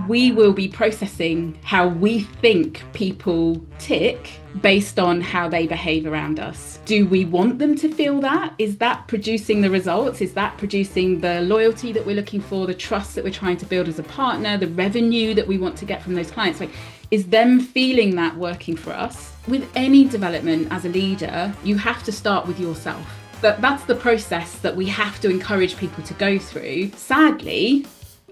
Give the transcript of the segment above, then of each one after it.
we will be processing how we think people tick based on how they behave around us. Do we want them to feel that? Is that producing the results? Is that producing the loyalty that we're looking for, the trust that we're trying to build as a partner, the revenue that we want to get from those clients? Like, is them feeling that working for us? With any development as a leader, you have to start with yourself. That's the process that we have to encourage people to go through. Sadly,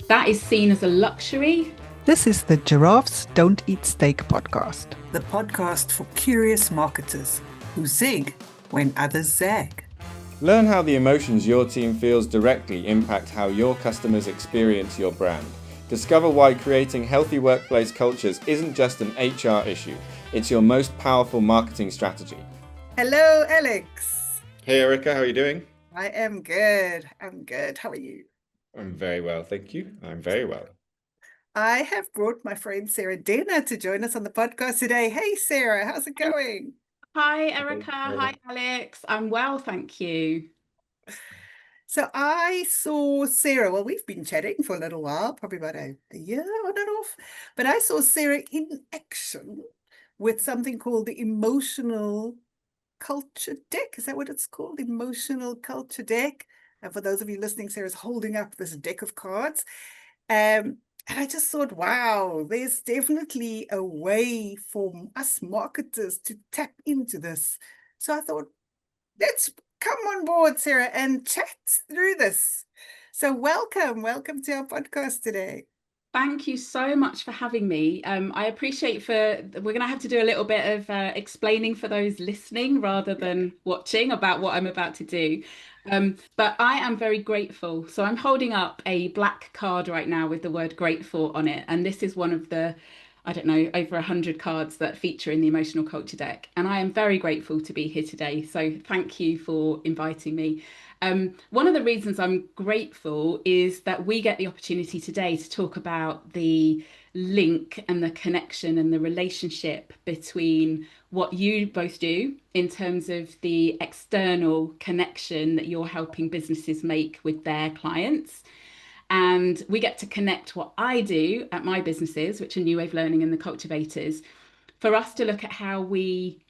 that is seen as a luxury. This is the Giraffes Don't Eat Steak podcast. The podcast for curious marketers who zig when others zag. Learn how the emotions your team feels directly impact how your customers experience your brand. Discover why creating healthy workplace cultures isn't just an HR issue, it's your most powerful marketing strategy. Hello, Alex. Hey Erica, how are you doing? I am good. How are you? I'm very well, thank you. I'm very well. I have brought my friend Sarah Dena to join us on the podcast today. Hey, Sarah, how's it going? Hi, Erica. Hi, Alex. I'm well, thank you. So I saw Sarah, well, we've been chatting for a little while, probably about a year on and off, but I saw Sarah in action with something called the Emotional Culture Deck. Is that what it's called? Emotional Culture Deck. And for those of you listening, Sarah's holding up this deck of cards. And I just thought, wow, there's definitely a way for us marketers to tap into this. So I thought, let's come on board, Sarah, and chat through this. So welcome to our podcast today. Thank you so much for having me. I appreciate we're going to have to do a little bit of explaining for those listening rather than watching about what I'm about to do. But I am very grateful. So I'm holding up a black card right now with the word grateful on it. And this is one of the, I don't know, over 100 cards that feature in the Emotional Culture Deck. And I am very grateful to be here today. So thank you for inviting me. One of the reasons I'm grateful is that we get the opportunity today to talk about the link and the connection and the relationship between what you both do in terms of the external connection that you're helping businesses make with their clients. And we get to connect what I do at my businesses, which are New Wave Learning and the Cultivators, for us to look at how we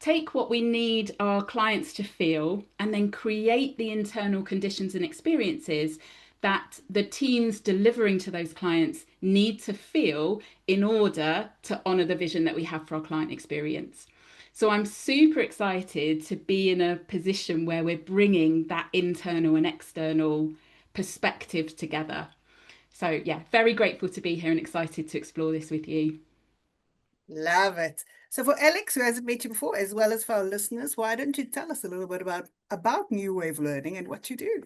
take what we need our clients to feel and then create the internal conditions and experiences that the teams delivering to those clients need to feel in order to honour the vision that we have for our client experience. So I'm super excited to be in a position where we're bringing that internal and external perspective together. So yeah, very grateful to be here and excited to explore this with you. Love it. So for Alex, who hasn't met you before, as well as for our listeners, why don't you tell us a little bit about New Wave Learning and what you do?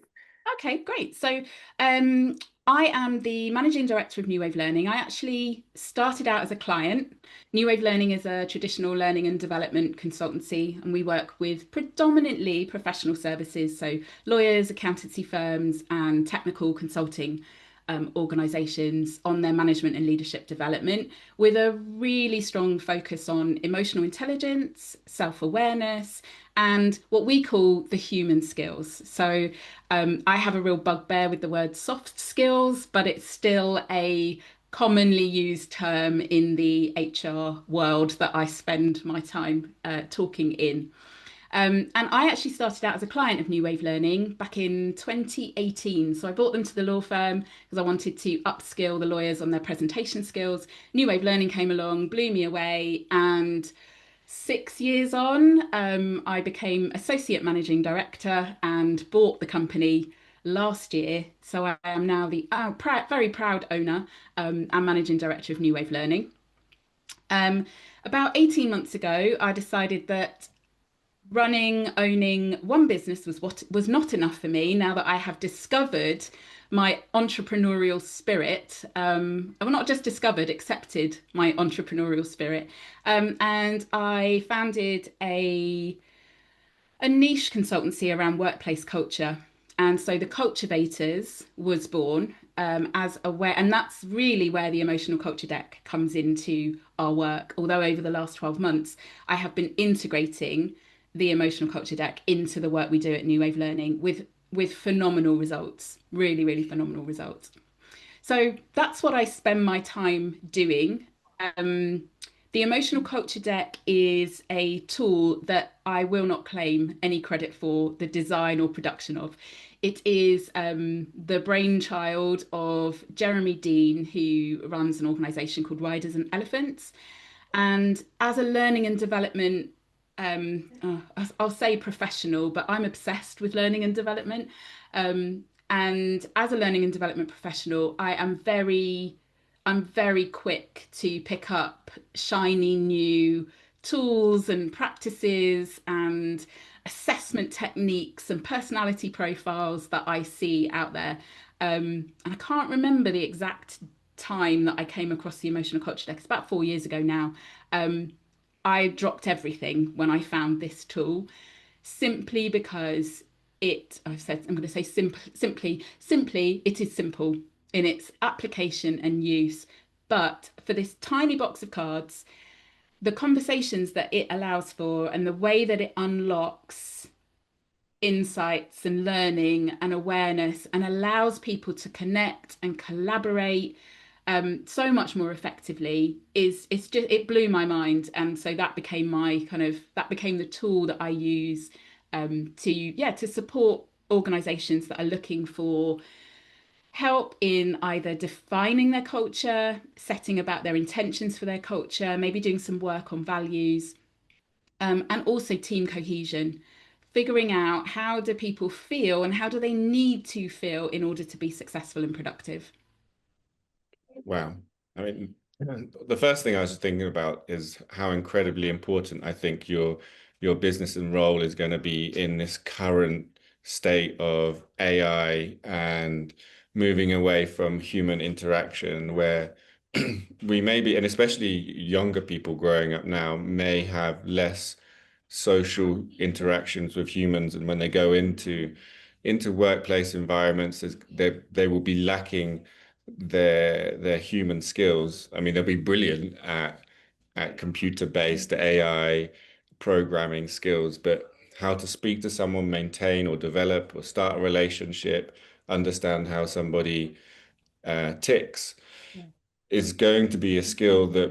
Okay, great. So I am the managing director of New Wave Learning. I actually started out as a client. New Wave Learning is a traditional learning and development consultancy, and we work with predominantly professional services, so lawyers, accountancy firms, and technical consulting organisations on their management and leadership development, with a really strong focus on emotional intelligence, self-awareness, and what we call the human skills. So I have a real bugbear with the word soft skills, but it's still a commonly used term in the HR world that I spend my time talking in. And I actually started out as a client of New Wave Learning back in 2018. So I brought them to the law firm because I wanted to upskill the lawyers on their presentation skills. New Wave Learning came along, blew me away, and 6 years on, I became associate managing director and bought the company last year. So I am now the very proud owner and managing director of New Wave Learning. About 18 months ago, I decided that owning one business was not enough for me. Now that I have discovered my entrepreneurial spirit, well, not just discovered, accepted my entrepreneurial spirit, and I founded a niche consultancy around workplace culture. And so the Cultivators was born and that's really where the Emotional Culture Deck comes into our work. Although over the last 12 months, I have been integrating the Emotional Culture Deck into the work we do at New Wave Learning with phenomenal results, really, really phenomenal results. So that's what I spend my time doing. Um, the Emotional Culture Deck is a tool that I will not claim any credit for the design or production of. It is the brainchild of Jeremy Dean, who runs an organization called Riders and Elephants. And as a learning and development, I'll say professional, but I'm obsessed with learning and development. And as a learning and development professional, I'm very quick to pick up shiny new tools and practices and assessment techniques and personality profiles that I see out there. And I can't remember the exact time that I came across the emotional culture deck. It's about 4 years ago now. Um, I dropped everything when I found this tool simply because I'm going to say simply, it is simple in its application and use. But for this tiny box of cards, the conversations that it allows for and the way that it unlocks insights and learning and awareness and allows people to connect and collaborate so much more effectively is it's just it blew my mind. And so that became that became the tool that I use to support organizations that are looking for help in either defining their culture, setting about their intentions for their culture, maybe doing some work on values, and also team cohesion, figuring out how do people feel and how do they need to feel in order to be successful and productive. Wow. I mean, the first thing I was thinking about is how incredibly important I think your business and role is going to be in this current state of AI and moving away from human interaction, where we may be, and especially younger people growing up now, may have less social interactions with humans, and when they go into workplace environments, they will be lacking their human skills. I mean, they'll be brilliant at computer-based AI programming skills, but how to speak to someone, maintain or develop or start a relationship, understand how somebody ticks, is going to be a skill that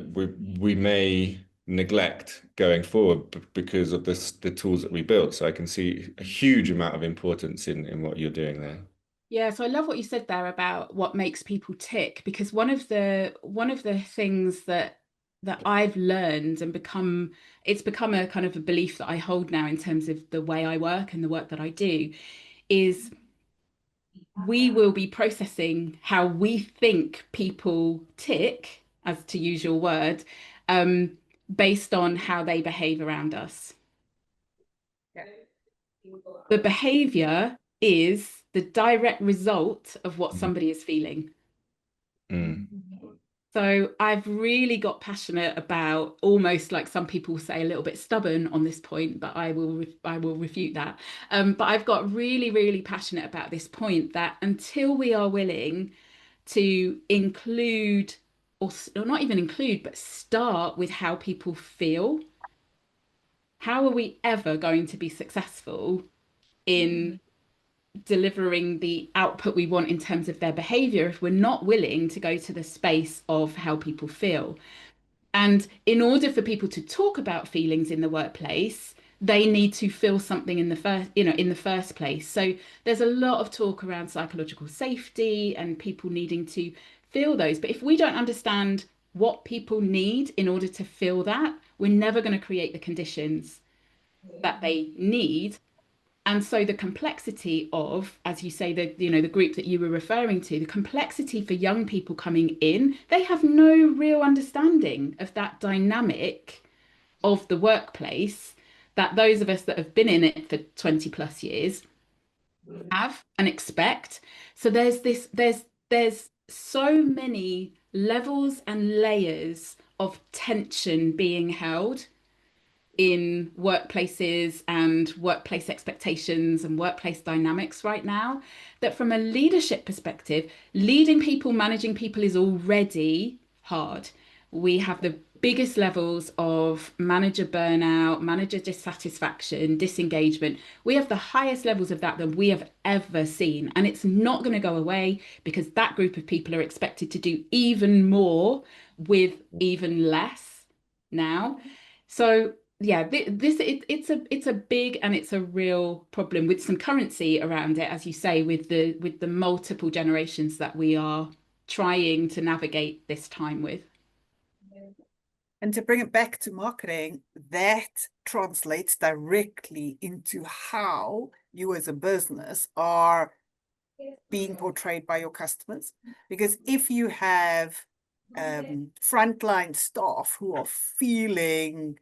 we may neglect going forward because of the tools that we built. So I can see a huge amount of importance in what you're doing there. Yeah, so I love what you said there about what makes people tick, because one of the things that I've learned and it's become a kind of a belief that I hold now in terms of the way I work and the work that I do is we will be processing how we think people tick, as to use your word, um, based on how they behave around us. The behavior is the direct result of what somebody is feeling. Mm. So I've really got passionate about, almost like some people say, a little bit stubborn on this point, but I will refute that. But I've got really, really passionate about this point that until we are willing to include, or not even include, but start with how people feel, how are we ever going to be successful in delivering the output we want in terms of their behavior if we're not willing to go to the space of how people feel? And in order for people to talk about feelings in the workplace, they need to feel something in the first place. So there's a lot of talk around psychological safety and people needing to feel those. But if we don't understand what people need in order to feel that, we're never going to create the conditions that they need. And so the complexity of, as you say, the group that you were referring to, the complexity for young people coming in, they have no real understanding of that dynamic of the workplace that those of us that have been in it for 20 plus years have and expect. So there's so many levels and layers of tension being held in workplaces and workplace expectations and workplace dynamics right now, that from a leadership perspective, leading people, managing people is already hard. We have biggest levels of manager burnout, manager dissatisfaction, disengagement. We have the highest levels of that than we have ever seen. And it's not going to go away because that group of people are expected to do even more with even less now. So yeah, it's a big and it's a real problem with some currency around it, as you say, with the multiple generations that we are trying to navigate this time with. And to bring it back to marketing, that translates directly into how you as a business are being portrayed by your customers. Because if you have frontline staff who are feeling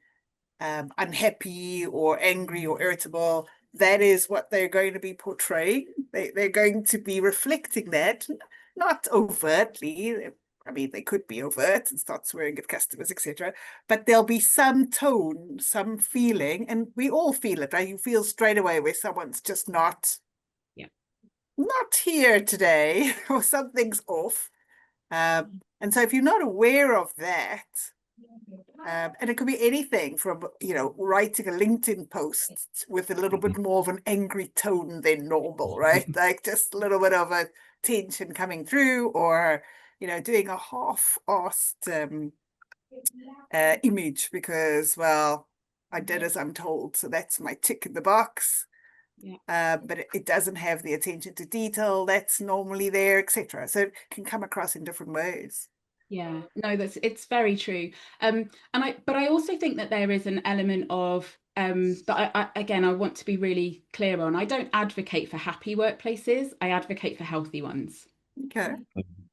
unhappy or angry or irritable, that is what they're going to be portraying. They're going to be reflecting that, not overtly. I mean, they could be overt and start swearing at customers, etc. But there'll be some tone, some feeling, and we all feel it, right? You feel straight away where someone's just Yeah. not here today, or something's off. And so if you're not aware of that, and it could be anything from, writing a LinkedIn post with a little bit more of an angry tone than normal, right? Like just a little bit of a tension coming through, or, doing a half-assed image because, well, I did as I'm told, so that's my tick in the box. Yeah. But it doesn't have the attention to detail that's normally there, etc. So it can come across in different ways. Yeah, no, it's very true. But I also think that there is an element of that again, I want to be really clear on. I don't advocate for happy workplaces. I advocate for healthy ones. Okay.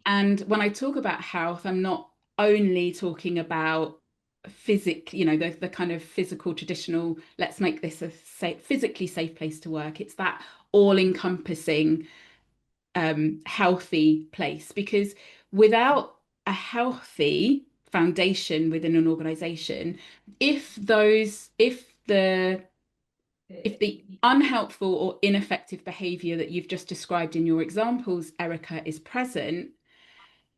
And when I talk about health, I'm not only talking about the kind of physical, traditional, let's make this a safe, physically safe place to work. It's that all-encompassing healthy place, because without a healthy foundation within an organization, if the unhelpful or ineffective behavior that you've just described in your examples, Erica, is present,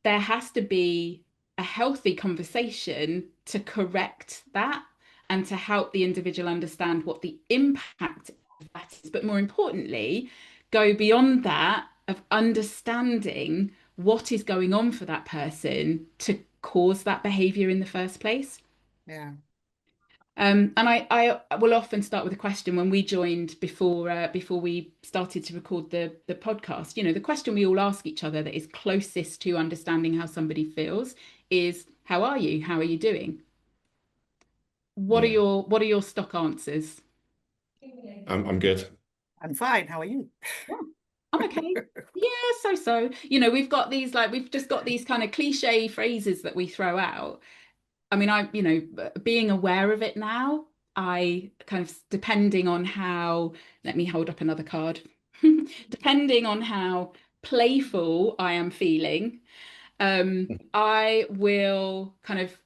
there has to be a healthy conversation to correct that and to help the individual understand what the impact of that is. But more importantly, go beyond that of understanding what is going on for that person to cause that behavior in the first place. Yeah. And I will often start with a question when we joined before we started to record the podcast. The question we all ask each other that is closest to understanding how somebody feels is, how are you? How are you doing? What are your stock answers? I'm good. I'm fine. How are you? Yeah, I'm okay. Yeah, so. We've just got these kind of cliche phrases that we throw out. I mean, being aware of it now, I kind of, depending on how, let me hold up another card, depending on how playful I am feeling, I will kind of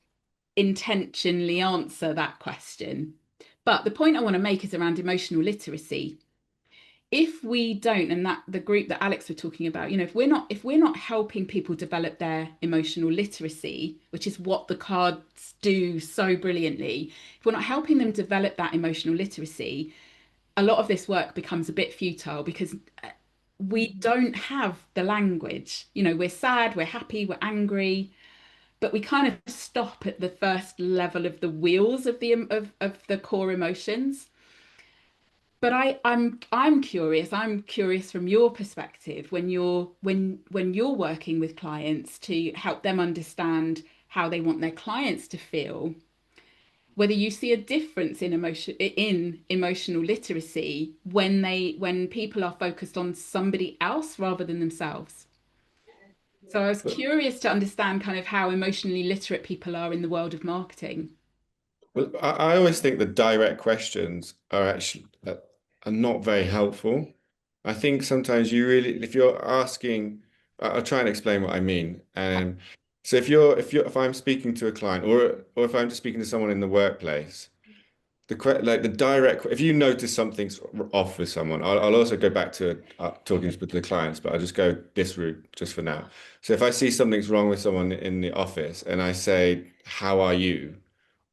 intentionally answer that question. But the point I want to make is around emotional literacy. If we don't, and that the group that Alex were talking about, if we're not helping people develop their emotional literacy, which is what the cards do so brilliantly, if we're not helping them develop that emotional literacy, a lot of this work becomes a bit futile because we don't have the language. We're sad, we're happy, we're angry, but we kind of stop at the first level of the wheels of the core emotions. But I'm curious. I'm curious from your perspective when you're working with clients to help them understand how they want their clients to feel, whether you see a difference in emotional literacy when people are focused on somebody else rather than themselves. So I was curious to understand kind of how emotionally literate people are in the world of marketing. Well, I always think the direct questions are actually are not very helpful. I think sometimes if you're asking, I'll try and explain what I mean. So if I'm speaking to a client or if I'm just speaking to someone in the workplace, like the direct, if you notice something's off with someone, I'll also go back to talking with the clients, but I'll just go this route just for now. So if I see something's wrong with someone in the office and I say, how are you?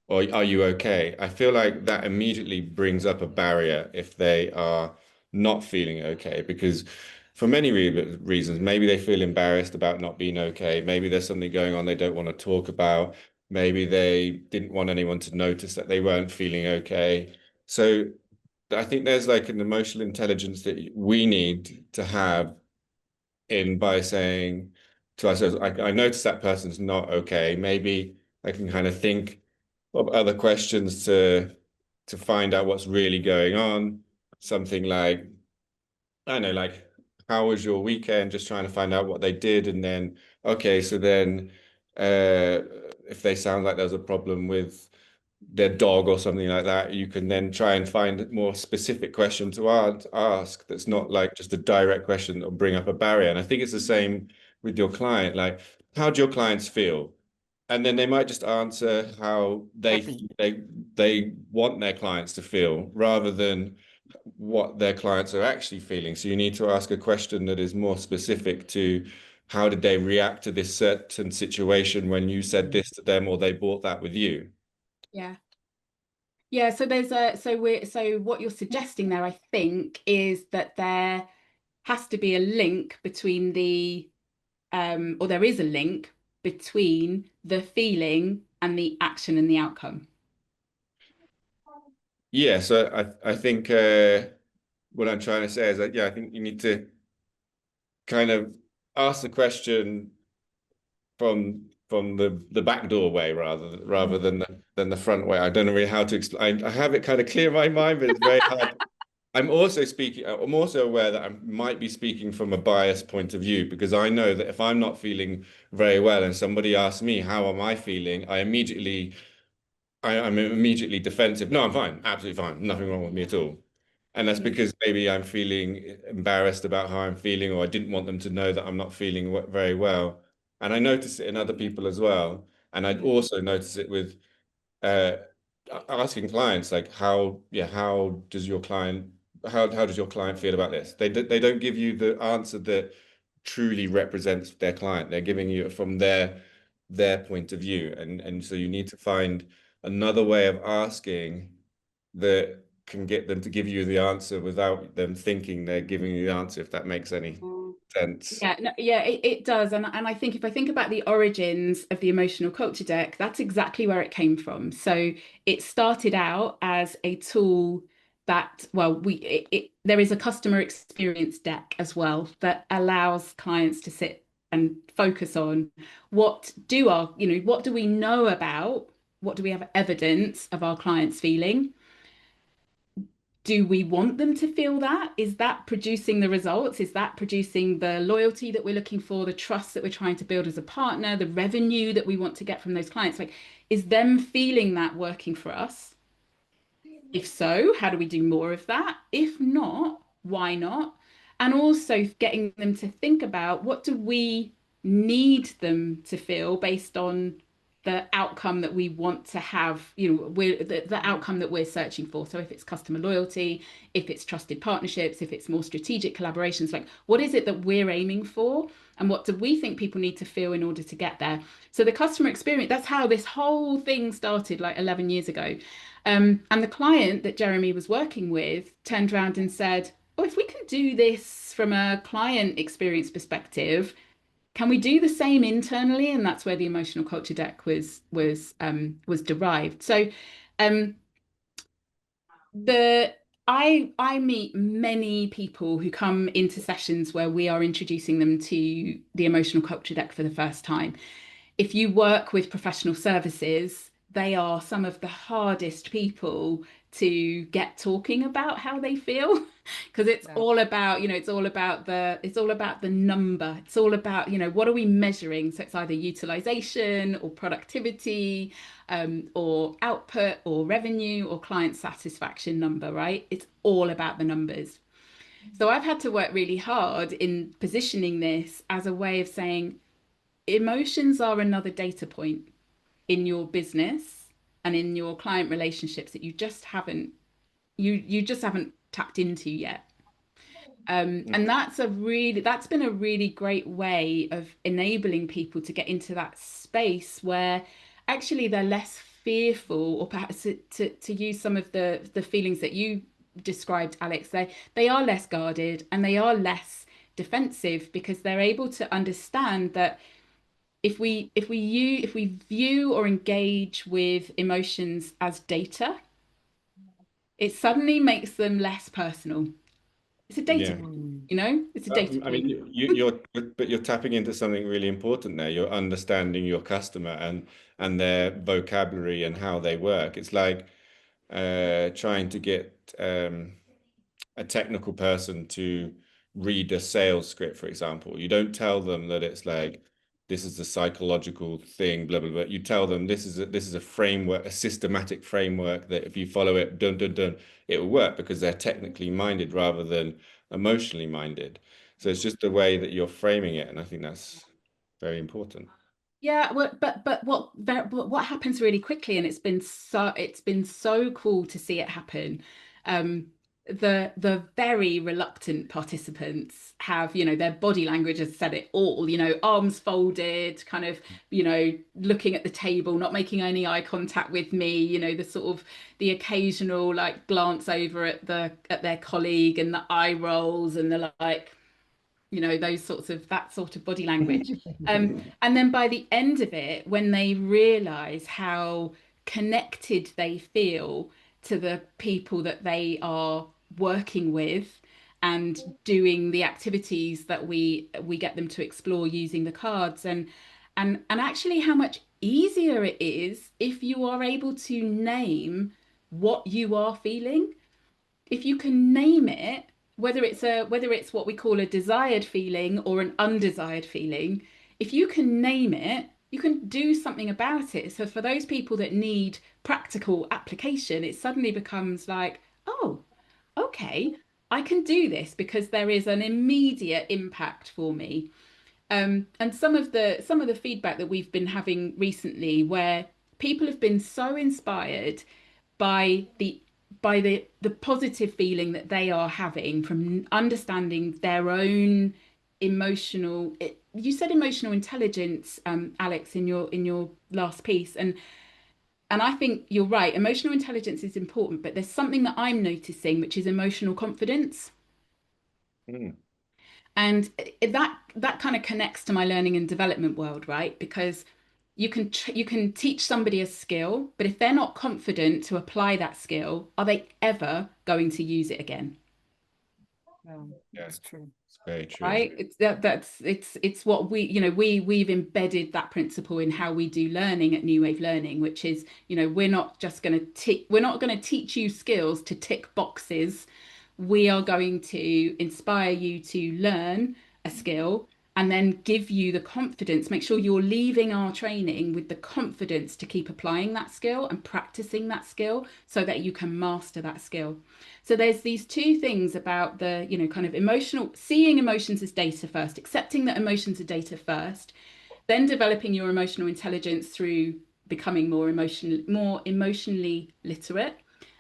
Or are you okay? I feel like that immediately brings up a barrier if they are not feeling okay, because for many reasons, maybe they feel embarrassed about not being okay. Maybe there's something going on they don't want to talk about. Maybe they didn't want anyone to notice that they weren't feeling okay. So I think there's like an emotional intelligence that we need to have in by saying to ourselves, I notice that person's not okay. Maybe I can kind of think of other questions to find out what's really going on. Something like, I don't know, like, how was your weekend? Just trying to find out what they did. And then, okay, so then uh, if they sound like there's a problem with their dog or something like that, you can then try and find a more specific question to ask that's not like just a direct question that will bring up a barrier. And I think it's the same with your client. Like, how do your clients feel? And then they might just answer how Happy. they want their clients to feel rather than what their clients are actually feeling. So you need to ask a question that is more specific to how did they react to this certain situation when you said this to them or they bought that with you. Yeah. Yeah, so there's a so what you're suggesting there, I think, is that there has to be a link between the or there is a link between the feeling and the action and the outcome. Yeah, so I think what I'm trying to say is that yeah, I think you need to kind of ask the question from the back door way rather than the front way. I don't know really how to explain. I have it kind of clear in my mind, but it's very hard. I'm also aware that I might be speaking from a biased point of view because I know that if I'm not feeling very well and somebody asks me how am I feeling, I'm immediately defensive. No, I'm fine, absolutely fine, nothing wrong with me at all. And that's Mm. because maybe I'm feeling embarrassed about how I'm feeling, or I didn't want them to know that I'm not feeling very well. And I notice it in other people as well. And I'd Yeah. also notice it with uh, asking clients like how does your client how does your client feel about this? They don't give you the answer that truly represents their client. They're giving you it from their point of view, and so you need to find another way of asking that can get them to give you the answer without them thinking they're giving you the answer, if that makes any Mm. sense. Yeah, no, yeah, it does. And I think if I think about the origins of the emotional culture deck, that's exactly where it came from. So it started out as a tool that, well, there is a customer experience deck as well that allows clients to sit and focus on what do we know about, what do we have evidence of our clients feeling? Do we want them to feel that? Is that producing the results? Is that producing the loyalty that we're looking for, the trust that we're trying to build as a partner, the revenue that we want to get from those clients? Like, is them feeling that working for us? If so, how do we do more of that? If not, why not? And also getting them to think about what do we need them to feel based on the outcome that we want to have, we're the outcome that we're searching for. So if it's customer loyalty, if it's trusted partnerships, if it's more strategic collaborations, like what is it that we're aiming for? And what do we think people need to feel in order to get there? So the customer experience, that's how this whole thing started like 11 years ago. And the client that Jeremy was working with turned around and said, "Oh, if we can do this from a client experience perspective, can we do the same internally?" And that's where the emotional culture deck was derived. So um, the I meet many people who come into sessions where we are introducing them to the emotional culture deck for the first time. If you work with professional services, they are some of the hardest people to get talking about how they feel because it's Yeah. all about, it's all about the number. It's all about, what are we measuring? So it's either utilization or productivity, or output or revenue or client satisfaction number, right? It's all about the numbers. So I've had to work really hard in positioning this as a way of saying, emotions are another data point in your business. and in your client relationships that you just haven't tapped into yet. And that's been a really great way of enabling people to get into that space where actually they're less fearful, or perhaps to use some of the feelings that you described, Alex, they are less guarded and they are less defensive because they're able to understand that if we view or engage with emotions as data, it suddenly makes them less personal. It's a data Yeah. point, Mm. it's a data I point. mean, you're tapping into something really important there. You're understanding your customer and their vocabulary and how they work. It's like trying to get a technical person to read a sales script, for example. You don't tell them that it's like this is a psychological thing, blah blah blah. You tell them this is a framework, a systematic framework that if you follow it, dun dun dun, it will work because they're technically minded rather than emotionally minded. So it's just the way that you're framing it, and I think that's very important. Yeah, well, but what happens really quickly, and it's been so cool to see it happen. Um, the very reluctant participants have, their body language has said it all, arms folded, kind of, looking at the table, not making any eye contact with me, the sort of the occasional like glance over at their colleague and the eye rolls and the like, those sorts of that sort of body language. And then by the end of it, when they realize how connected they feel to the people that they are working with and doing the activities that we get them to explore using the cards, and actually how much easier it is if you are able to name what you are feeling. If you can name it, whether it's what we call a desired feeling or an undesired feeling, if you can name it, you can do something about it. So for those people that need practical application, it suddenly becomes like, oh, okay, I can do this because there is an immediate impact for me. And some of the feedback that we've been having recently, where people have been so inspired by the positive feeling that they are having from understanding their own you said emotional intelligence, Alex, in your last piece, and I think you're right. Emotional intelligence is important, but there's something that I'm noticing, which is emotional confidence. Mm. And that kind of connects to my learning and development world, right? Because you can teach somebody a skill, but if they're not confident to apply that skill, are they ever going to use it again? Yeah, That's true. it's very true. Right? It's what we've embedded that principle in how we do learning at New Wave Learning, which is, we're not going to teach you skills to tick boxes. We are going to inspire you to learn a skill and then give you the confidence, make sure you're leaving our training with the confidence to keep applying that skill and practicing that skill so that you can master that skill. So there's these two things about the, kind of seeing emotions as data first, accepting that emotions are data first, then developing your emotional intelligence through becoming more emotionally literate,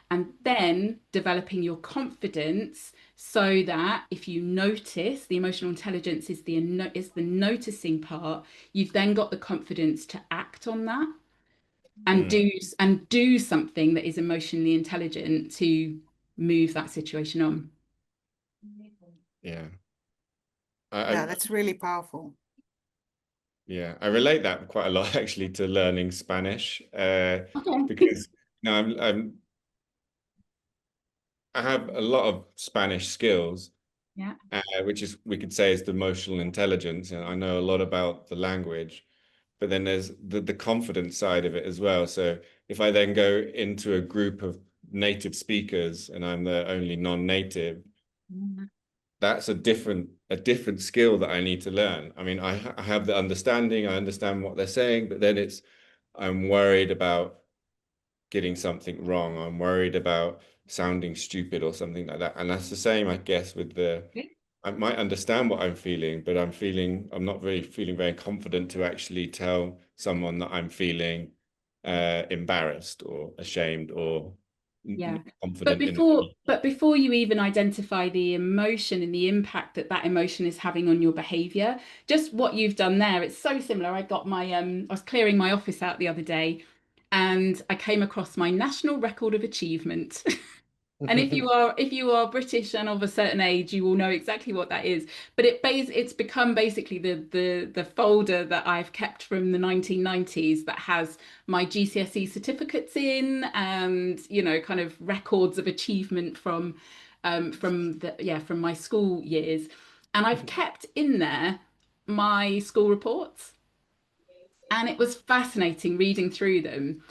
and then developing your confidence so that if you notice, the emotional intelligence is the noticing part, you've then got the confidence to act on that and Mm. do something that is emotionally intelligent to move that situation on. Yeah. Yeah, I that's really powerful. Yeah, I relate that quite a lot actually to learning Spanish, Okay. because I have a lot of Spanish skills, Yeah. which is we could say is the emotional intelligence, and I know a lot about the language, but then there's the confidence side of it as well. So if I then go into a group of native speakers and I'm the only non-native, that's a different skill that I need to learn. I mean, I have the understanding, I understand what they're saying, but then I'm worried about getting something wrong. I'm worried about sounding stupid or something like that. And that's the same, I guess, with I might understand what I'm feeling, but I'm not really feeling very confident to actually tell someone that I'm feeling embarrassed or ashamed or Yeah. confident in. But before you even identify the emotion and the impact that that emotion is having on your behavior, just what you've done there, it's so similar. I was clearing my office out the other day and I came across my national record of achievement. And if you are British and of a certain age, you will know exactly what that is. But it's become basically the folder that I've kept from the 1990s that has my GCSE certificates in and, you know, kind of records of achievement from my school years. And I've kept in there my school reports. And it was fascinating reading through them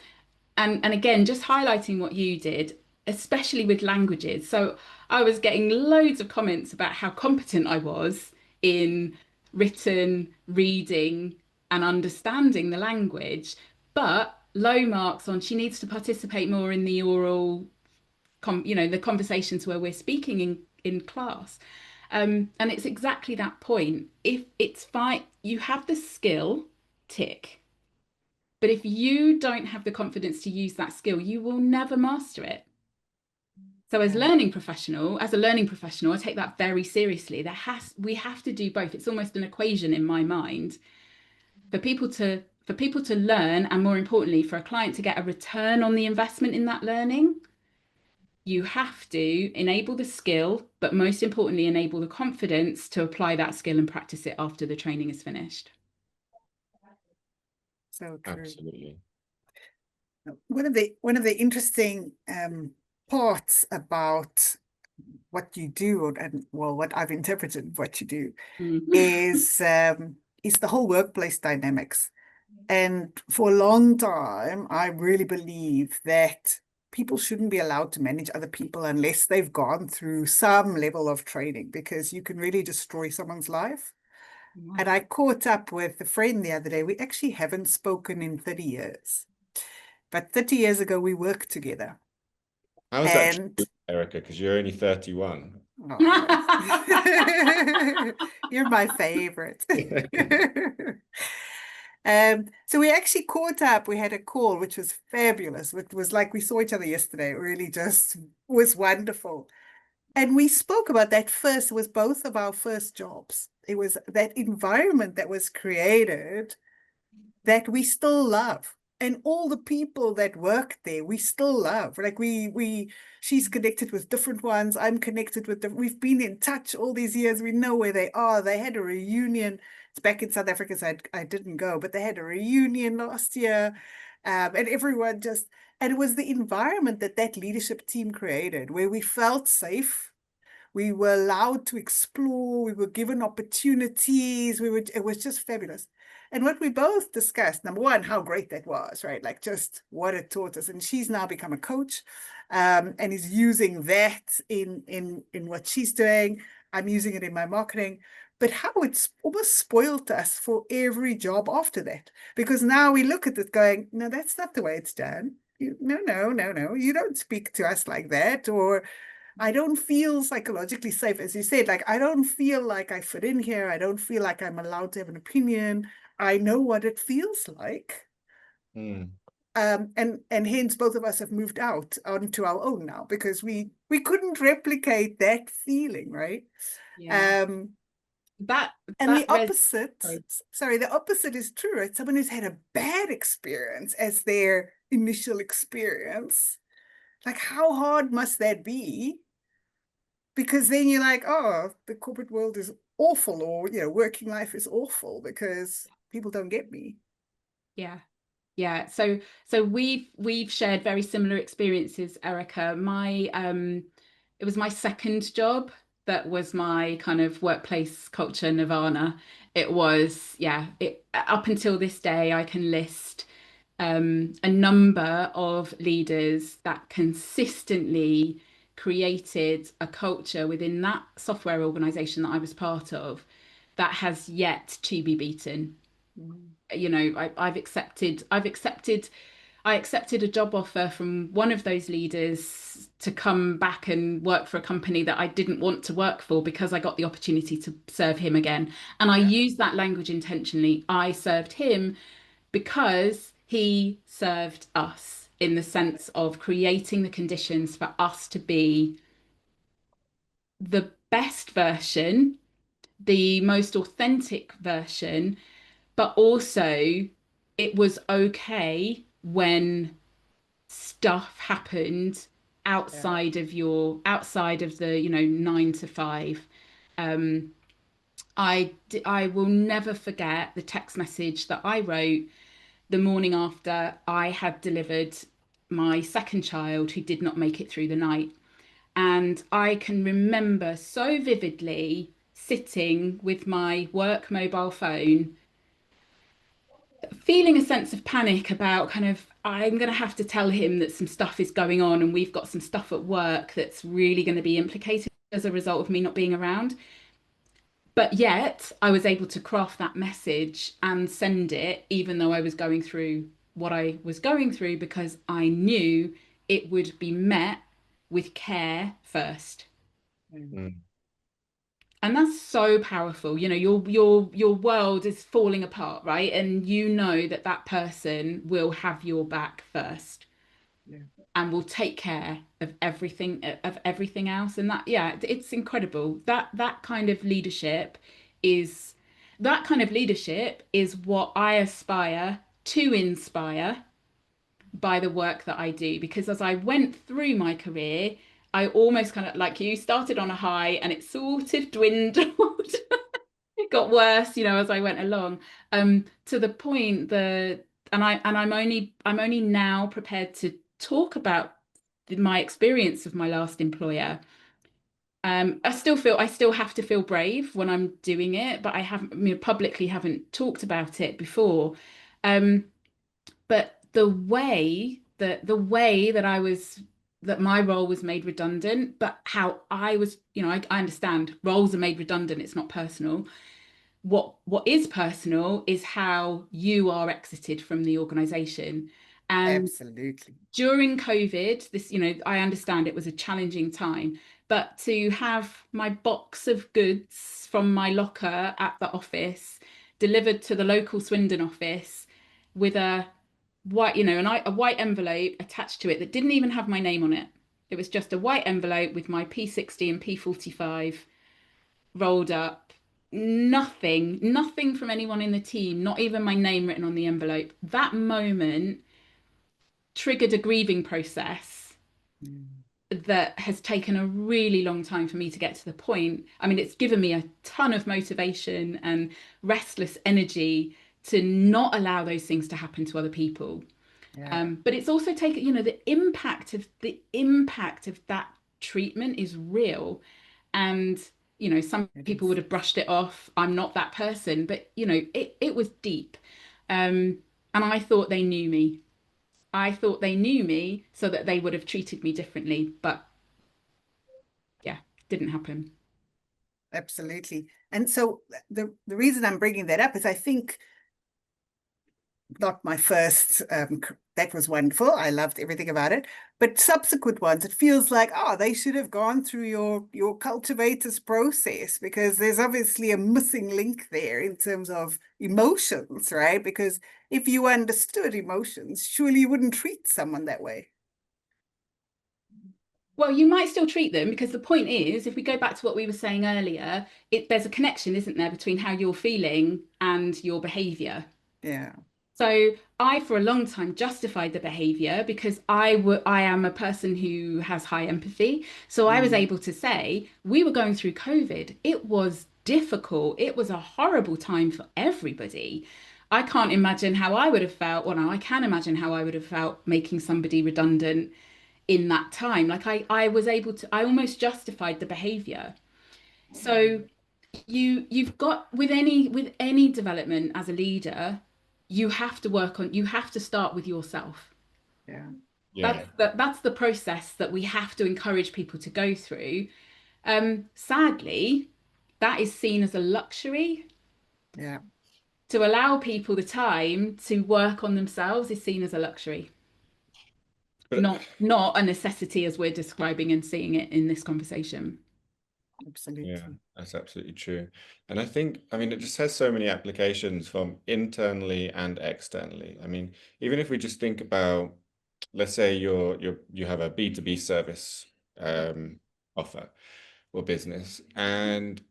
and again just highlighting what you did, especially with languages. So I was getting loads of comments about how competent I was in written reading and understanding the language, but low marks on she needs to participate more in the oral the conversations where we're speaking in class. And it's exactly that point. If it's fine, you have the skill, tick, but if you don't have the confidence to use that skill, you will never master it. So as a learning professional, I take that very seriously. We have to do both. It's almost an equation in my mind for people to learn, and more importantly, for a client to get a return on the investment in that learning. You have to enable the skill, but most importantly, enable the confidence to apply that skill and practice it after the training is finished. So true. Absolutely. One of the interesting parts about what you do, and well, what I've interpreted what you do, is the whole workplace dynamics. And for a long time, I really believe that people shouldn't be allowed to manage other people unless they've gone through some level of training, because you can really destroy someone's life. Wow. And I caught up with a friend the other day. We actually haven't spoken in 30 years. But 30 years ago, we worked together. How is that And true, Erica? Because you're only 31. oh, you're my favorite. So we actually caught up. We had a call, which was fabulous. It was like we saw each other yesterday. It really just was wonderful. And we spoke about that first. It was both of our first jobs. It was that environment that was created that we still love. And all the people that work there, we still love. Like she's connected with different ones. I'm connected with them. We've been in touch all these years. We know where they are. They had a reunion. It's back in South Africa, so I didn't go, but they had a reunion last year. And everyone and it was the environment that leadership team created where we felt safe. We were allowed to explore. We were given opportunities. It was just fabulous. And what we both discussed, number one, how great that was, right? Like just what it taught us. And she's now become a coach, and is using that in what she's doing. I'm using it in my marketing. But how it's almost spoiled us for every job after that. Because now we look at it going, no, that's not the way it's done. No. You don't speak to us like that. Or I don't feel psychologically safe, as you said. Like, I don't feel like I fit in here. I don't feel like I'm allowed to have an opinion. I know what it feels like. Mm. And hence both of us have moved out onto our own now, because we couldn't replicate that feeling, right? Yeah. And That the opposite, sorry. sorry, the opposite is true, right? Someone who's had a bad experience as their initial experience, like how hard must that be? Because then you're like, oh, the corporate world is awful, or working life is awful because people don't get me. Yeah. Yeah. So we've shared very similar experiences, Erica. It was my second job that was my kind of workplace culture nirvana. It was, yeah, up until this day, I can list a number of leaders that consistently created a culture within that software organization that I was part of that has yet to be beaten. You know, I accepted a job offer from one of those leaders to come back and work for a company that I didn't want to work for because I got the opportunity to serve him again. And I used that language intentionally. I served him because he served us in the sense of creating the conditions for us to be the best version, the most authentic version, but also it was okay when stuff happened Yeah. outside of the 9 to 5. um I will never forget the text message that I wrote the morning after I had delivered my second child who did not make it through the night. And I can remember so vividly sitting with my work mobile phone, feeling a sense of panic about kind of, I'm going to have to tell him that some stuff is going on and we've got some stuff at work that's really going to be implicated as a result of me not being around. But yet I was able to craft that message and send it, even though I was going through what I was going through, because I knew it would be met with care first. Mm. Mm. And that's so powerful. Your world is falling apart, right? And you know that that person will have your back first Yeah. and will take care of everything else. And that, yeah, it's incredible. That kind of leadership is what I aspire to inspire by the work that I do. Because as I went through my career, I almost kind of like you started on a high and it sort of dwindled. It got worse, as I went along. To the point that, I'm only now prepared to talk about my experience of my last employer. I still have to feel brave when I'm doing it, but I haven't, publicly haven't talked about it before. Um, but that my role was made redundant, but how I was, I understand roles are made redundant, it's not personal. What is personal is how you are exited from the organization. And Absolutely. during COVID, I understand it was a challenging time, but to have my box of goods from my locker at the office delivered to the local Swindon office with a white envelope attached to it that didn't even have my name on it. It was just a white envelope with my P60 and P45 rolled up. Nothing from anyone in the team, not even my name written on the envelope. That moment triggered a grieving process Mm. that has taken a really long time for me to get to the point. I mean, it's given me a ton of motivation and restless energy to not allow those things to happen to other people. Yeah. But it's also taken, the impact of that treatment is real. And, some It people would is. have brushed it off. I'm not that person, but it was deep. And I thought they knew me. I thought they knew me so that they would have treated me differently. But yeah, didn't happen. Absolutely. And so the reason I'm bringing that up is I think not my first, that was wonderful. I loved everything about it. But subsequent ones, it feels like, oh, they should have gone through your cultivators process, because there's obviously a missing link there in terms of emotions, right? Because if you understood emotions, surely you wouldn't treat someone that way. Well, you might still treat them because the point is, if we go back to what we were saying earlier, there's a connection, isn't there, between how you're feeling and your behavior. Yeah. So I, for a long time, justified the behavior because I am a person who has high empathy. So I was Mm. able to say, we were going through COVID. It was difficult. It was a horrible time for everybody. I can't imagine how I would have felt. Well, no, I can imagine how I would have felt making somebody redundant in that time. Like I was able to, I almost justified the behavior. So you've got with any development as a leader, you have to start with yourself. Yeah. Yeah. That's the process that we have to encourage people to go through. Sadly, that is seen as a luxury. Yeah. To allow people the time to work on themselves is seen as a luxury, But not a necessity as we're describing and seeing it in this conversation. Yeah, Absolutely. that's absolutely true. And I think, I mean, it just has so many applications from internally and externally. I mean, even if we just think about, let's say you have a B2B service offer or business, and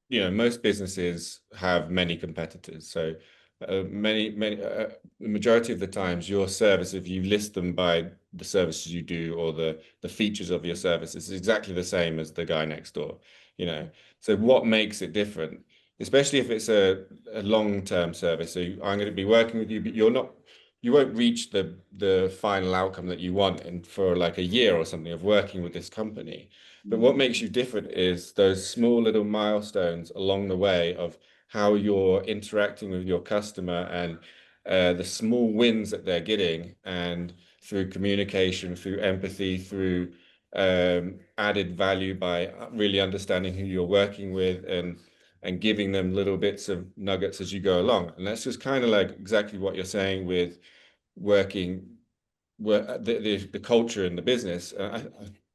most businesses have many competitors. So the majority of the times, your service, if you list them by the services you do or the features of your service, is exactly the same as the guy next door. You know, so what makes it different? Especially if it's a long-term service. So I'm going to be working with you, but you won't reach the final outcome that you want in for like a year or something of working with this company. But what makes you different is those small little milestones along the way of how you're interacting with your customer and the small wins that they're getting, and through communication, through empathy, through added value by really understanding who you're working with, and giving them little bits of nuggets as you go along. And that's just kind of like exactly what you're saying with working the culture in the business. I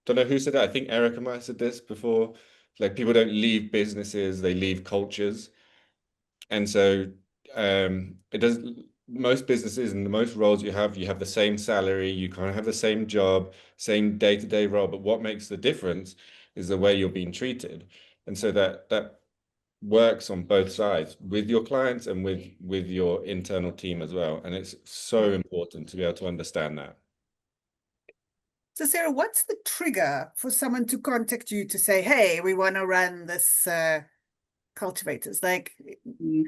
don't know who said that. I think Erica might have said this before. Like, people don't leave businesses, they leave cultures. And so it does. Most businesses and the most roles you have the same salary, you kind of have the same job, same day-to-day role, but what makes the difference is the way you're being treated. And so that works on both sides with your clients and with your internal team as well. And it's so important to be able to understand that. So, Sarah, what's the trigger for someone to contact you to say, hey, we want to run this cultivators? Like, Mm.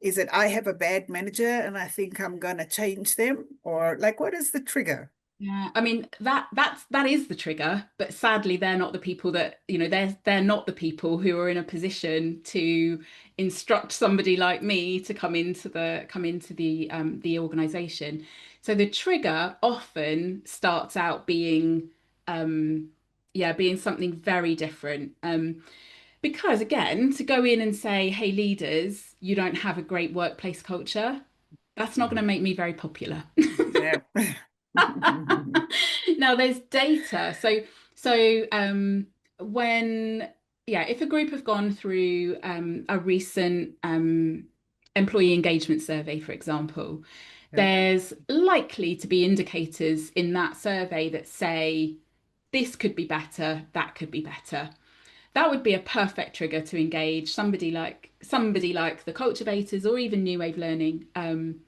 is it I have a bad manager and I think I'm going to change them? Or like, what is the trigger? Yeah, I mean that is the trigger, but sadly they're not the people that, they're not the people who are in a position to instruct somebody like me to come into the organization. So the trigger often starts out being being something very different. Because again, to go in and say, hey, leaders, you don't have a great workplace culture, that's not going to Mhm. make me very popular. Yeah. Now there's data. So when if a group have gone through a recent employee engagement survey, for example, Yeah. there's likely to be indicators in that survey that say this could be better, that could be better. That would be a perfect trigger to engage somebody like the cultivators or even New Wave Learning,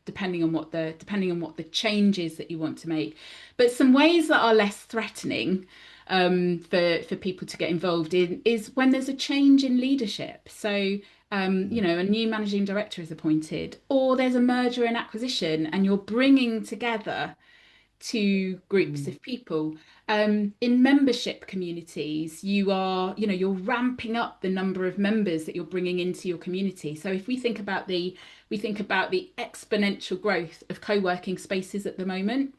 depending on what the changes that you want to make. But some ways that are less threatening for people to get involved in is when there's a change in leadership. So a new managing director is appointed, or there's a merger and acquisition, and you're bringing together to groups Mm. of people. In membership communities, you're ramping up the number of members that you're bringing into your community. So if we think about the exponential growth of co-working spaces at the moment,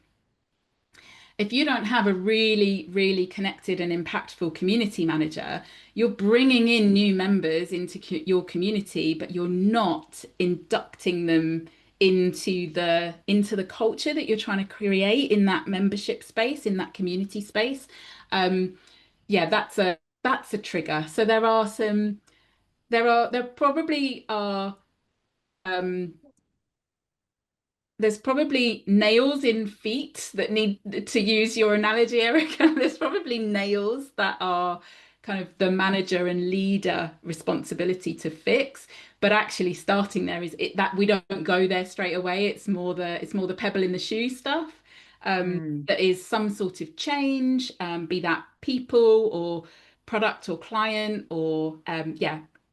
if you don't have a really, really connected and impactful community manager, you're bringing in new members into your community, but you're not inducting them into the culture that you're trying to create in that membership space, in that community space. Um, yeah, that's a trigger. So there probably are um, there's probably nails in feet that need, to use your analogy, Erica. There's probably nails that are kind of the manager and leader responsibility to fix. But actually starting there is it that we don't go there straight away. It's more the pebble in the shoe stuff. Mm. That is some sort of change, be that people or product or client or an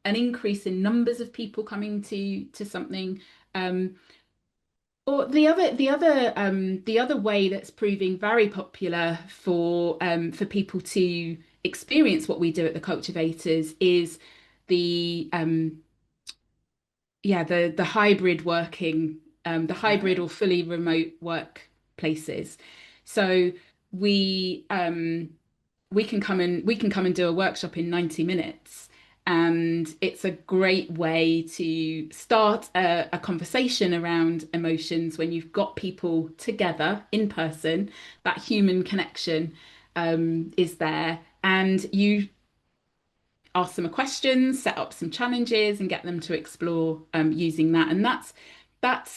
increase in numbers of people coming to something. Or the other way that's proving very popular for people to experience what we do at the Cultivators is the the hybrid working, the hybrid Yeah. or fully remote workplaces. So we we can come and do a workshop in 90 minutes, and it's a great way to start a conversation around emotions when you've got people together in person. That human connection is there, and you ask them questions, set up some challenges, and get them to explore using that. And that's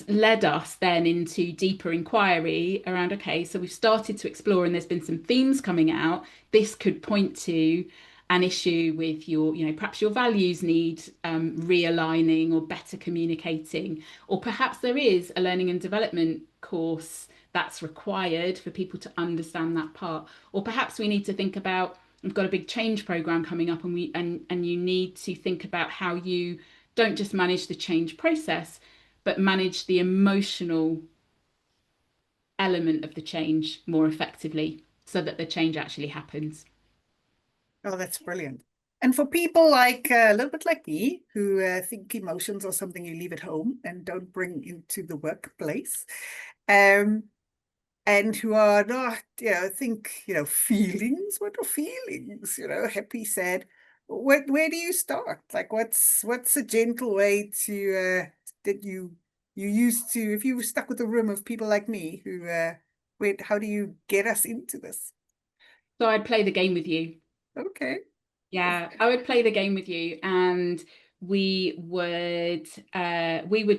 led us then into deeper inquiry around, okay, so we've started to explore and there's been some themes coming out. This could point to an issue with your, perhaps your values need realigning or better communicating, or perhaps there is a learning and development course that's required for people to understand that part, or perhaps we need to think about, we've got a big change program coming up, and you need to think about how you don't just manage the change process, but manage the emotional element of the change more effectively so that the change actually happens. Oh, that's brilliant. And for people like a little bit like me, who think emotions are something you leave at home and don't bring into the workplace, um, and who are not, think, feelings, what are feelings, happy, sad. Where do you start? Like, what's a gentle way to that you used to, if you were stuck with a room of people like me who how do you get us into this? So I'd play the game with you. Okay. Yeah, I would play the game with you, and we would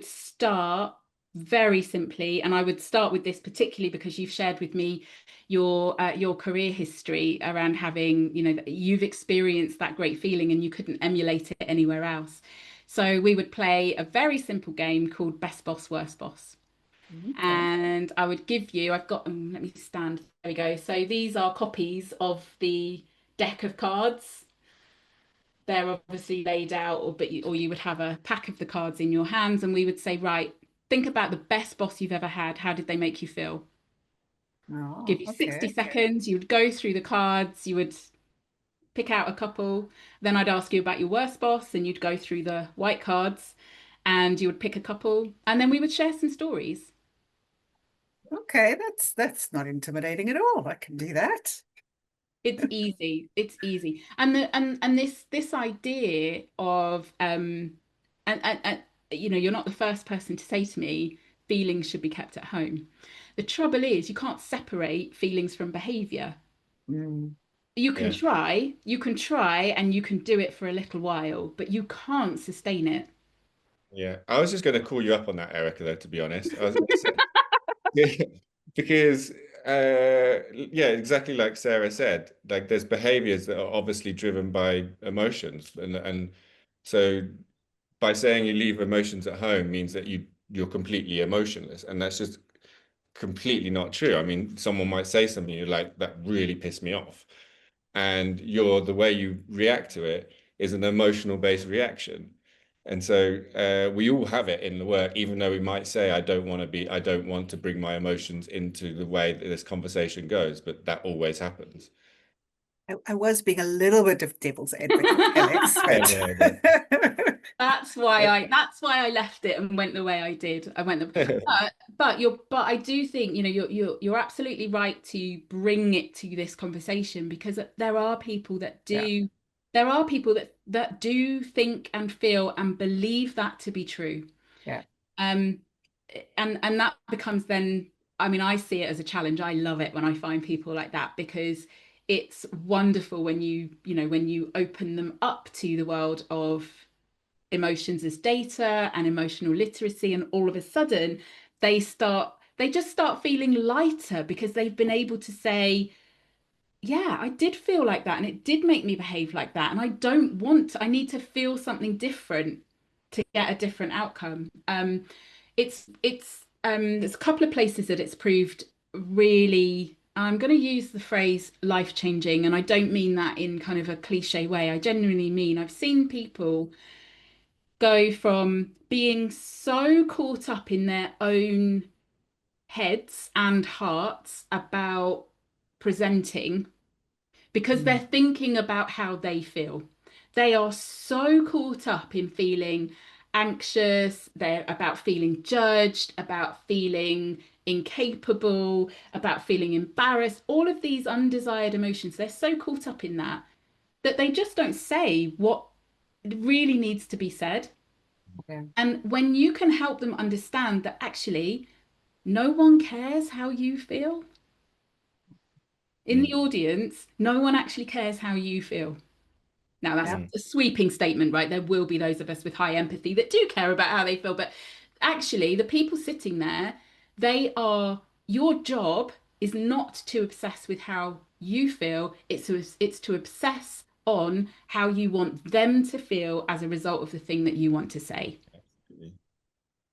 start very simply, and I would start with this particularly because you've shared with me your career history around having, you've experienced that great feeling and you couldn't emulate it anywhere else. So we would play a very simple game called Best Boss, Worst Boss. Okay. And I would give you, I've got them, let me stand. There we go. So these are copies of the deck of cards. They're obviously laid out, or you would have a pack of the cards in your hands, and we would say, right, think about the best boss you've ever had. How did they make you feel? Give Oh, you 60 okay. seconds. You would go through the cards. You would pick out a couple. Then I'd ask you about your worst boss, and you'd go through the white cards, and you would pick a couple, and then we would share some stories. Okay, that's not intimidating at all. I can do that. It's easy. It's easy. And this idea of and you're not the first person to say to me feelings should be kept at home. The trouble is you can't separate feelings from behavior. Mm. Yeah. You can try and you can do it for a little while, but you can't sustain it. Yeah. I was just going to call you up on that, Erica, though, to be honest. I was going to say, yeah, because yeah, exactly like Sarah said, like there's behaviors that are obviously driven by emotions, and so by saying you leave emotions at home means that you're completely emotionless, and that's just completely not true. I mean, someone might say something you're like, that really pissed me off, and the way you react to it is an emotional based reaction. And so we all have it in the work, even though we might say, I don't want to bring my emotions into the way that this conversation goes, but that always happens. I was being a little bit of devil's advocate, Alex, Yeah, but yeah, That's why I left it and went the way I did. I went the yeah. but I do think, you're absolutely right to bring it to this conversation, because Yeah, there are people that do think and feel and believe that to be true. yeah, Um and that becomes then, I mean, I see it as a challenge. I love it when I find people like that, because it's wonderful when when you open them up to the world of emotions as data and emotional literacy, and all of a sudden they just start feeling lighter because they've been able to say, yeah, I did feel like that and it did make me behave like that, and I need to feel something different to get a different outcome. There's a couple of places that it's proved really, I'm going to use the phrase life changing, and I don't mean that in kind of a cliche way. I genuinely mean I've seen people go from being so caught up in their own heads and hearts about presenting, because they're mm, thinking about how they feel. They are so caught up in feeling anxious, they're about feeling judged, about feeling incapable, about feeling embarrassed, all of these undesired emotions. They're so caught up in that that they just don't say what really needs to be said. yeah, And when you can help them understand that actually no one cares how you feel in the Mm. audience, no one actually cares how you feel. Now, that's Yeah. a sweeping statement, right? There will be those of us with high empathy that do care about how they feel. But actually, the people sitting there, your job is not to obsess with how you feel. It's to obsess on how you want them to feel as a result of the thing that you want to say.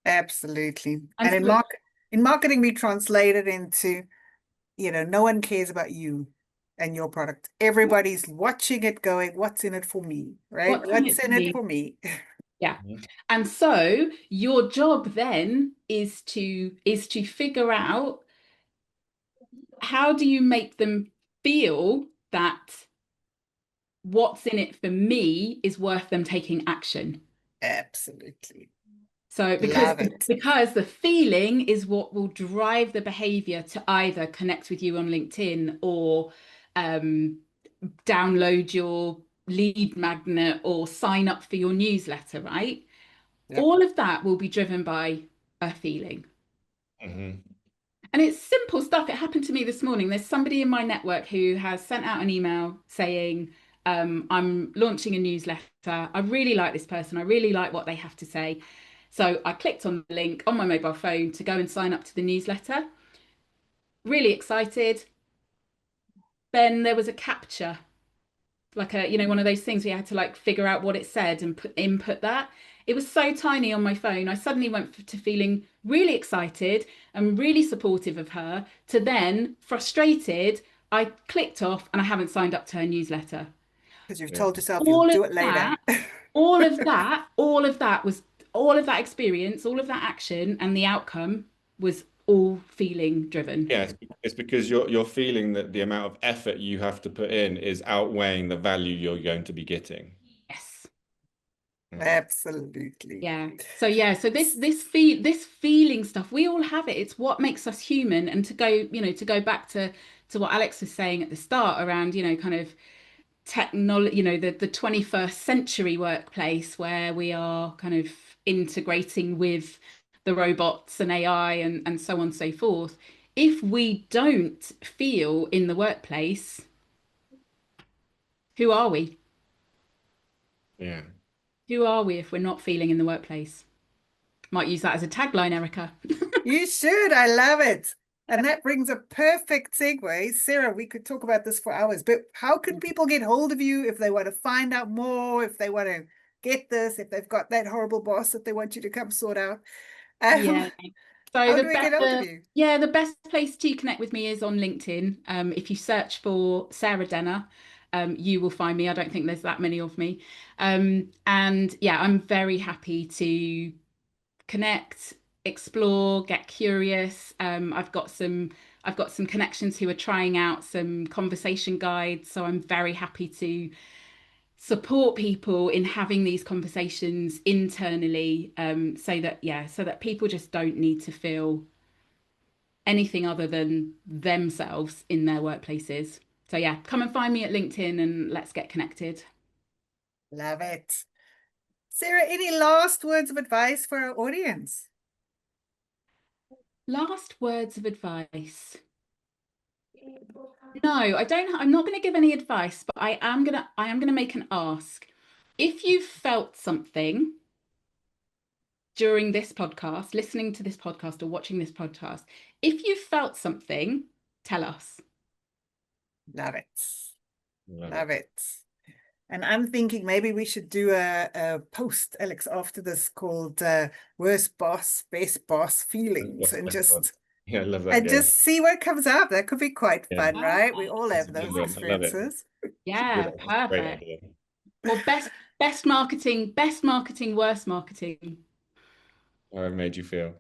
Absolutely. And And so, in marketing, we translate it into, no one cares about you and your product. Everybody's watching it going, what's in it for me, right? what's in What's it for in it me? for me? Yeah. And so your job then is to figure out, how do you make them feel that what's in it for me is worth them taking action. Absolutely. So Love it. because the feeling is what will drive the behavior to either connect with you on LinkedIn or download your lead magnet or sign up for your newsletter, right? Yep. All of that will be driven by a feeling. Mm-hmm. And it's simple stuff. It happened to me this morning. There's somebody in my network who has sent out an email saying, I'm launching a newsletter. I really like this person. I really like what they have to say. So I clicked on the link on my mobile phone to go and sign up to the newsletter. Really excited. Then there was a captcha, like one of those things where you had to like figure out what it said and input that. It was so tiny on my phone. I suddenly went to feeling really excited and really supportive of her to then frustrated. I clicked off and I haven't signed up to her newsletter. Because you've Yeah. told yourself you'll All of do it later. that, all of that experience, all of that action, and the outcome was all feeling driven. Yeah, it's because you're feeling that the amount of effort you have to put in is outweighing the value you're going to be getting. Yes. Absolutely. Yeah. So this feeling stuff, we all have it. It's what makes us human. And to go back to what Alex was saying at the start around, kind of technology, the 21st century workplace where we are kind of integrating with the robots and AI and so on and so forth. If we don't feel in the workplace, who are we? Yeah. Who are we if we're not feeling in the workplace? Might use that as a tagline, Erica. You should. I love it. And that brings a perfect segue. Sarah, we could talk about this for hours, but how can people get hold of you if they want to find out more, if they want to get this, if they've got that horrible boss that they want you to come sort out? Yeah. So How do we get hold of you? the best place to connect with me is on LinkedIn. If you search for Sarah Dena, you will find me. I don't think there's that many of me. And yeah, I'm very happy to connect, explore, get curious. I've got some connections who are trying out some conversation guides, so I'm very happy to support people in having these conversations internally, so that people just don't need to feel anything other than themselves in their workplaces. So yeah, come and find me at LinkedIn and let's get connected. Love it. Sarah, any last words of advice for our audience? Last words of advice. No, I don't. I'm not going to give any advice, but I am gonna make an ask. If you felt something during this podcast, listening to this podcast or watching this podcast, if you felt something, tell us. Love it. Love Love it. it. And I'm thinking maybe we should do a post, Alex, after this called Worst Boss, Best Boss Feelings, and just Yeah, I love that game. see what comes up. That could be quite Yeah. fun, right? We all That's have a good those one. I love it. experiences. Yeah, That's a great perfect. idea. Or best marketing, worst marketing. How it made you feel.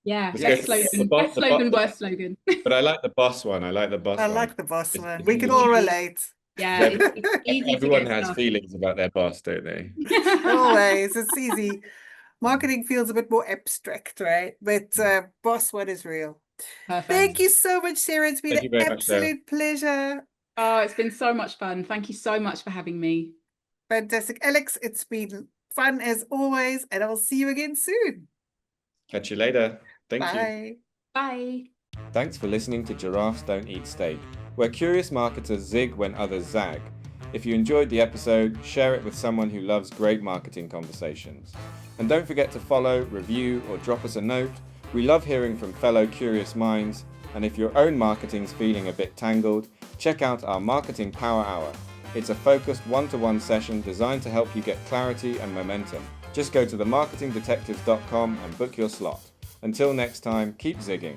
Yeah, Let's best go. slogan, best slogan, worst slogan. But I like the boss one. I like the boss I one. like the boss It's one. We can all easy. relate. Yeah, it's easy to Everyone get has started. feelings about their boss, don't they? Always. It's easy. Marketing feels a bit more abstract, right? But boss one is real. Perfect. Thank you so much, Sarah. It's been Thank you an very much, Sarah. absolute pleasure. Oh, it's been so much fun. Thank you so much for having me. Fantastic. Alex, it's been fun as always, and I'll see you again soon. Catch you later. Thank you. Bye. Bye. Thanks for listening to Giraffes Don't Eat Steak, where curious marketers zig when others zag. If you enjoyed the episode, share it with someone who loves great marketing conversations. And don't forget to follow, review, or drop us a note. We love hearing from fellow curious minds, and if your own marketing's feeling a bit tangled, check out our Marketing Power Hour. It's a focused one-to-one session designed to help you get clarity and momentum. Just go to themarketingdetectives.com and book your slot. Until next time, keep zigging.